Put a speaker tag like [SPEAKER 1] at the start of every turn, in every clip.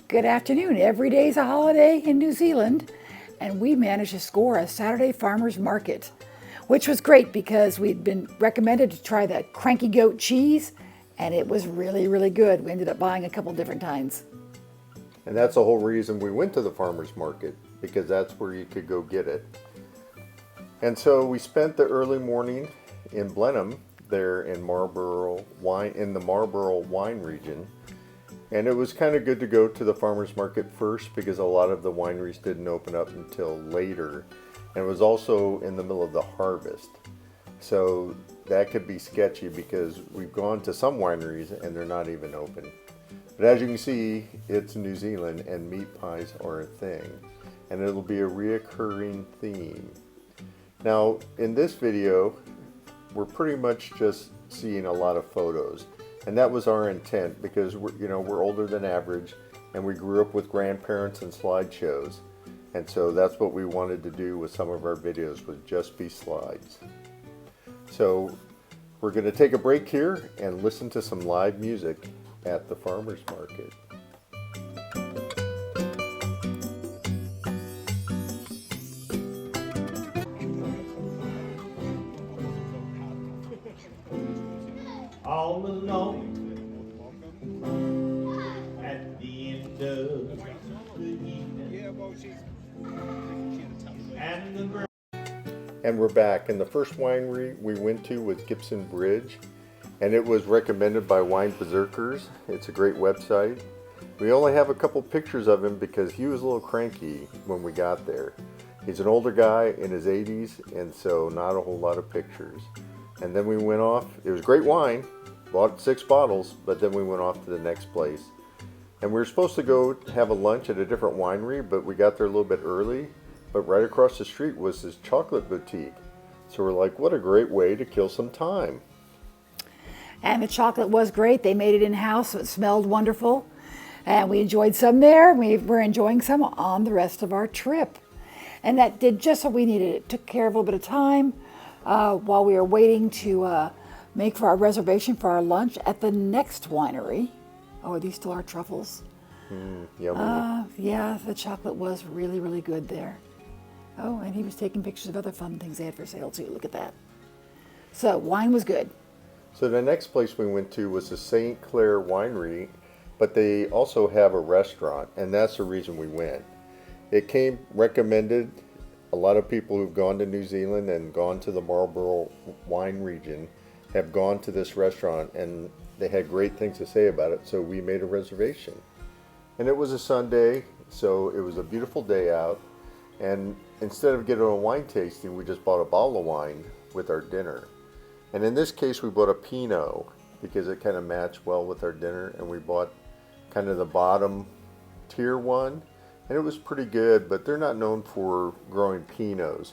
[SPEAKER 1] Good afternoon. Every day is a holiday in New Zealand, and we managed to score a Saturday farmers market, which was great because we'd been recommended to try the cranky goat cheese, and it was really, really good. We ended up buying a couple different kinds.
[SPEAKER 2] And that's the whole reason we went to the farmers market, because that's where you could go get it. And so we spent the early morning in Blenheim, there in the Marlborough Wine Region. And it was kind of good to go to the farmers market first because a lot of the wineries didn't open up until later. And it was also in the middle of the harvest. So that could be sketchy because we've gone to some wineries and they're not even open. But as you can see, it's New Zealand and meat pies are a thing. And it'll be a reoccurring theme. Now, in this video, we're pretty much just seeing a lot of photos. And that was our intent because we're older than average and we grew up with grandparents and slideshows. And so that's what we wanted to do with some of our videos, would just be slides. So we're going to take a break here and listen to some live music at the farmers market.
[SPEAKER 3] All alone at the end of the evening,
[SPEAKER 2] And we're back, and the first winery we went to was Gibson Bridge, and it was recommended by Wine Berserkers. It's a great website. We only have a couple pictures of him because he was a little cranky when we got there. He's an older guy in his 80s, and so not a whole lot of pictures. And then we went off. It was great wine. Bought 6 bottles, but then we went off to the next place. And we were supposed to go have a lunch at a different winery, but we got there a little bit early. But right across the street was this chocolate boutique. So we're like, what a great way to kill some time.
[SPEAKER 1] And the chocolate was great. They made it in-house, so it smelled wonderful. And we enjoyed some there. We're enjoying some on the rest of our trip. And that did just what we needed. It took care of a little bit of time while we were waiting to make for our reservation for our lunch at the next winery. Oh, are these still our truffles?
[SPEAKER 2] Yummy.
[SPEAKER 1] Yeah, the chocolate was really, really good there. Oh, and he was taking pictures of other fun things they had for sale too. Look at that. So wine was good.
[SPEAKER 2] So the next place we went to was the St. Clair Winery, but they also have a restaurant, and that's the reason we went. It came recommended. A lot of people who've gone to New Zealand and gone to the Marlborough Wine Region have gone to this restaurant, and they had great things to say about it, so we made a reservation. And it was a Sunday, so it was a beautiful day out, and instead of getting a wine tasting, we just bought a bottle of wine with our dinner. And in this case, we bought a Pinot because it kind of matched well with our dinner, and we bought kind of the bottom tier one, and it was pretty good, but they're not known for growing Pinots.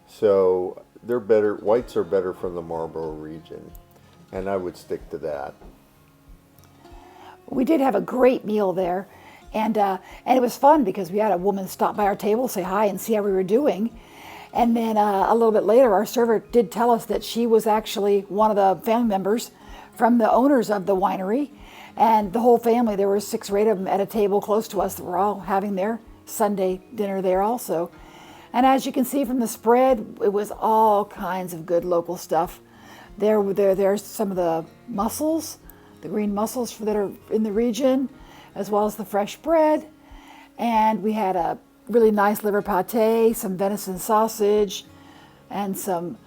[SPEAKER 2] So they're better, whites are better from the Marlborough region, and I would stick to that.
[SPEAKER 1] We did have a great meal there, and it was fun because we had a woman stop by our table, say hi, and see how we were doing. And then a little bit later, our server did tell us that she was actually one of the family members from the owners of the winery, and the whole family, there were 6 or 8 of them at a table close to us that were all having their Sunday dinner there also. And as you can see from the spread, it was all kinds of good local stuff. There's some of the mussels, the green mussels that are in the region, as well as the fresh bread. And we had a really nice liver pate, some venison sausage, and some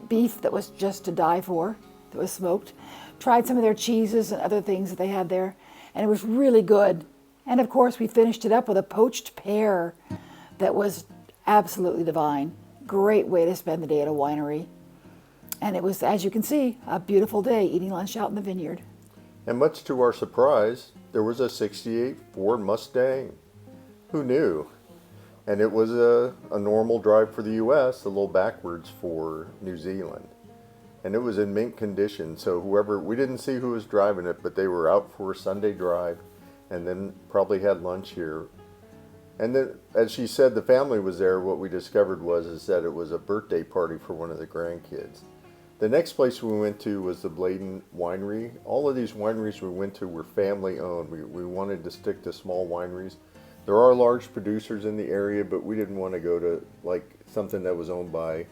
[SPEAKER 1] beef that was just to die for, that was smoked. Tried some of their cheeses and other things that they had there, and it was really good. And of course, we finished it up with a poached pear that was absolutely divine. Great way to spend the day at a winery. And it was, as you can see, a beautiful day eating lunch out in the vineyard.
[SPEAKER 2] And much to our surprise, there was a 68 Ford Mustang. Who knew? And it was a normal drive for the US, a little backwards for New Zealand. And it was in mint condition, so we didn't see who was driving it, but they were out for a Sunday drive and then probably had lunch here. And then, as she said, the family was there. What we discovered was that it was a birthday party for one of the grandkids. The next place we went to was the Bladen Winery. All of these wineries we went to were family owned. We wanted to stick to small wineries. There are large producers in the area, but we didn't want to go to like something that was owned by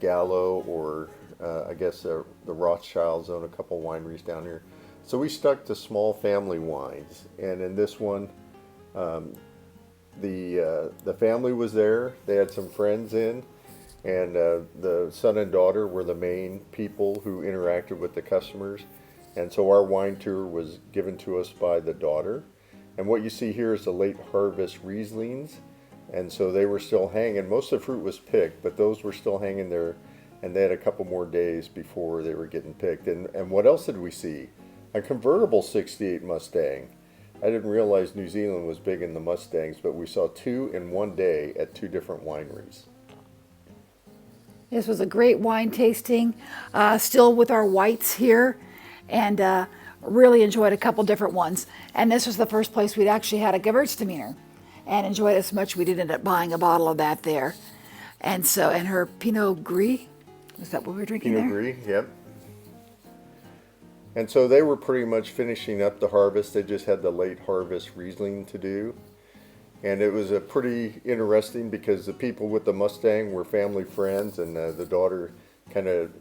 [SPEAKER 2] Gallo or I guess the Rothschilds own a couple wineries down here. So we stuck to small family wines. And in this one, the family was there. They had some friends in. And the son and daughter were the main people who interacted with the customers. And so our wine tour was given to us by the daughter. And what you see here is the late harvest Rieslings. And so they were still hanging. Most of the fruit was picked, but those were still hanging there. And they had a couple more days before they were getting picked. And what else did we see? A convertible 68 Mustang. I didn't realize New Zealand was big in the Mustangs, but we saw 2 in one day at 2 different wineries.
[SPEAKER 1] This was a great wine tasting, still with our whites here, and really enjoyed a couple different ones. And this was the first place we'd actually had a Gewürztraminer, and enjoyed it so much we did end up buying a bottle of that there. And so, and her Pinot Gris, is that what we were drinking
[SPEAKER 2] Pinot
[SPEAKER 1] there?
[SPEAKER 2] Gris, yep. And so they were pretty much finishing up the harvest. They just had the late harvest Riesling to do. And it was a pretty interesting because the people with the Mustang were family friends, and the daughter kind of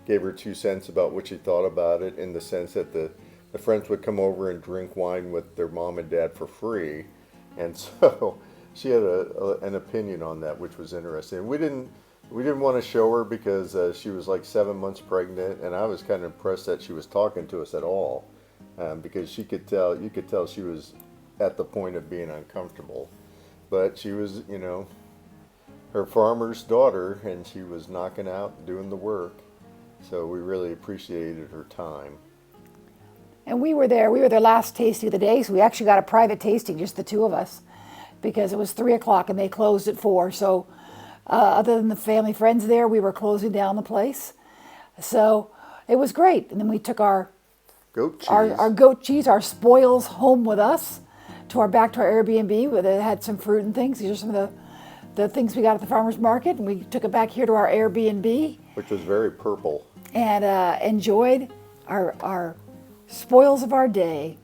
[SPEAKER 2] gave her 2 cents about what she thought about it, in the sense that the friends would come over and drink wine with their mom and dad for free. And so she had an opinion on that, which was interesting. We didn't want to show her because she was like 7 months pregnant, and I was kind of impressed that she was talking to us at all, because you could tell she was at the point of being uncomfortable. But she was, you know, her farmer's daughter, and she was knocking out, doing the work. So we really appreciated her time.
[SPEAKER 1] And we were there last tasting of the day, so we actually got a private tasting, just the 2 of us, because it was 3 o'clock and they closed at 4. So other than the family friends there, we were closing down the place. So it was great. And then we took our
[SPEAKER 2] Goat cheese.
[SPEAKER 1] our goat cheese, our spoils, home with us back to our Airbnb, where it had some fruit and things. These are some of the things we got at the farmer's market, and we took it back here to our Airbnb.
[SPEAKER 2] Which was very purple.
[SPEAKER 1] And enjoyed our spoils of our day.